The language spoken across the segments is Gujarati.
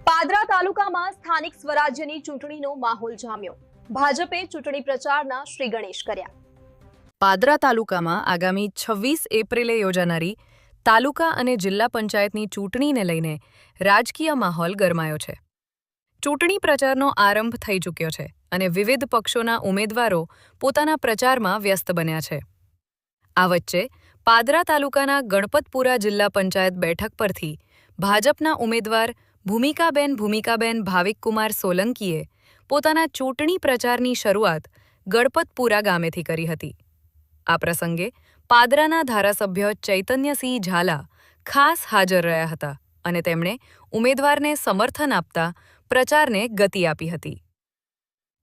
પાદરા તાલુકામાં સ્થાનિક સ્વરાજ્યની ચૂંટણીનો માહોલ જામ્યો. ભાજપે ચૂંટણી પ્રચારના શ્રી ગણેશ કર્યા. પાદરા તાલુકામાં આગામી 26 એપ્રિલે યોજાનારી તાલુકા અને જિલ્લા પંચાયતની ચૂંટણીને લઈને રાજકીય માહોલ ગરમાયો છે. ચૂંટણી પ્રચારનો આરંભ થઈ ચૂક્યો છે અને વિવિધ પક્ષોના ઉમેદવારો પોતાના પ્રચારમાં વ્યસ્ત બન્યા છે. આ વચ્ચે પાદરા તાલુકાના ગણપતપુરા જિલ્લા પંચાયત બેઠક પરથી ભાજપના ઉમેદવાર ભૂમિકાબેન ભાવિકકુમાર સોલંકીએ પોતાના ચૂંટણી પ્રચારની શરૂઆત ગણપતપુરા ગામેથી કરી હતી. આ પ્રસંગે પાદરાના ધારાસભ્ય ચૈતન્યસિંહ ઝાલા ખાસ હાજર રહ્યા હતા અને તેમણે ઉમેદવારને સમર્થન આપતા પ્રચારને ગતિ આપી હતી.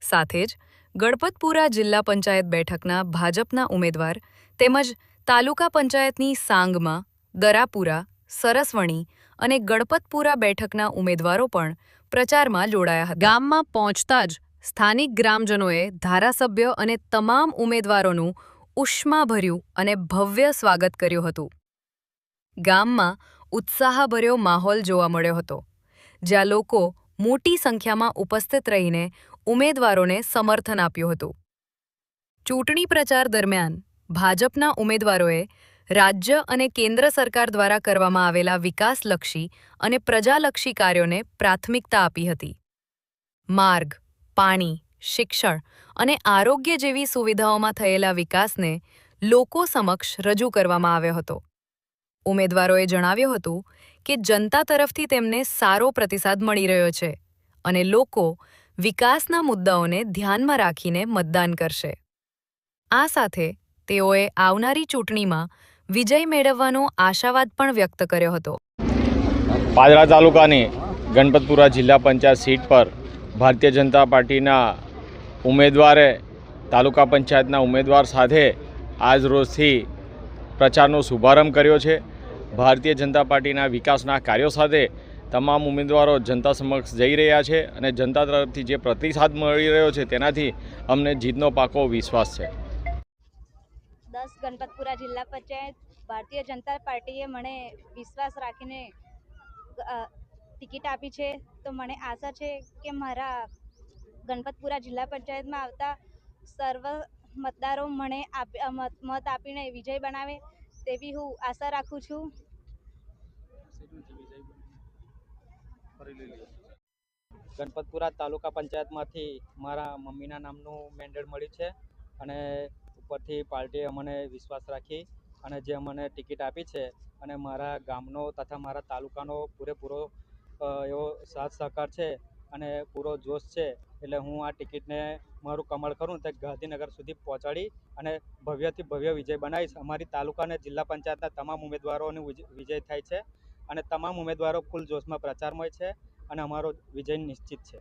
સાથે જ ગણપતપુરા જિલ્લા પંચાયત બેઠકના ભાજપના ઉમેદવાર તેમજ તાલુકા પંચાયતની સાંગમા, દરાપુરા, સરસવણી અને ગણપતપુરા બેઠકના ઉમેદવારો પણ પ્રચારમાં જોડાયા હતા. ગામમાં પહોંચતા જ સ્થાનિક ગ્રામજનોએ ધારાસભ્ય અને તમામ ઉમેદવારોનું ઉષ્માભર્યું અને ભવ્ય સ્વાગત કર્યું હતું. ગામમાં ઉત્સાહભર્યો માહોલ જોવા મળ્યો હતો, જ્યાં લોકો મોટી સંખ્યામાં ઉપસ્થિત રહીને ઉમેદવારોને સમર્થન આપ્યું હતું. ચૂંટણી પ્રચાર દરમિયાન ભાજપના ઉમેદવારોએ રાજ્ય અને કેન્દ્ર સરકાર દ્વારા કરવામાં આવેલા વિકાસલક્ષી અને પ્રજાલક્ષી કાર્યોને પ્રાથમિકતા આપી હતી. માર્ગ, પાણી, શિક્ષણ અને આરોગ્ય જેવી સુવિધાઓમાં થયેલા વિકાસને લોકો સમક્ષ રજૂ કરવામાં આવ્યો હતો. ઉમેદવારોએ જણાવ્યું હતું કે જનતા તરફથી તેમને સારો પ્રતિસાદ મળી રહ્યો છે અને લોકો વિકાસના મુદ્દાઓને ધ્યાનમાં રાખીને મતદાન કરશે. આ સાથે તેઓએ આવનારી ચૂંટણીમાં વિજય મેળવવાનો આશાવાદ પણ વ્યક્ત કર્યો હતો. પાદરા તાલુકાની ગણપતપુરા જિલ્લા પંચાયત સીટ પર ભારતીય જનતા પાર્ટીના ઉમેદવારે તાલુકા પંચાયતના ઉમેદવાર સાથે આજ રોજથી પ્રચારનો શુભારંભ કર્યો છે. ભારતીય જનતા પાર્ટીના વિકાસના કાર્યો સાથે તમામ ઉમેદવારો જનતા સમક્ષ જઈ રહ્યા છે અને જનતા તરફથી જે પ્રતિસાદ મળી રહ્યો છે તેનાથી અમને જીતનો પાકો વિશ્વાસ છે. 10 ગણપતપુરા જિલ્લા પંચાયત ભારતીય જનતા પાર્ટીએ મને વિશ્વાસ રાખીને ટિકિટ આપી છે, તો મને આશા છે કે મારા ગણપતપુરા જિલ્લા પંચાયતમાં આવતા સર્વ મતદારો મને મત આપીને વિજય બનાવે તેવી હું આશા રાખું છું. ગણપતપુરા તાલુકા પંચાયતમાંથી મારા મમ્મીના નામનું મેન્ડેટ મળ્યું છે અને ઉપરથી પાર્ટીએ અમને વિશ્વાસ રાખી અને જે અમને ટિકિટ આપી છે અને મારા ગામનો તથા મારા તાલુકાનો પૂરેપૂરો એવો સાથ સહકાર છે અને પૂરો જોશ છે. એટલે હું આ ટિકિટને મારું કમળ કરું તે ગાંધીનગર સુધી પહોંચાડી અને ભવ્યથી ભવ્ય વિજય બનાવીશ. અમારી તાલુકા અને જિલ્લા પંચાયતના તમામ ઉમેદવારોનો વિજય થાય છે અને તમામ ઉમેદવારો ફૂલ જોશમાં પ્રચારમાં છે અને અમારો વિજય નિશ્ચિત છે.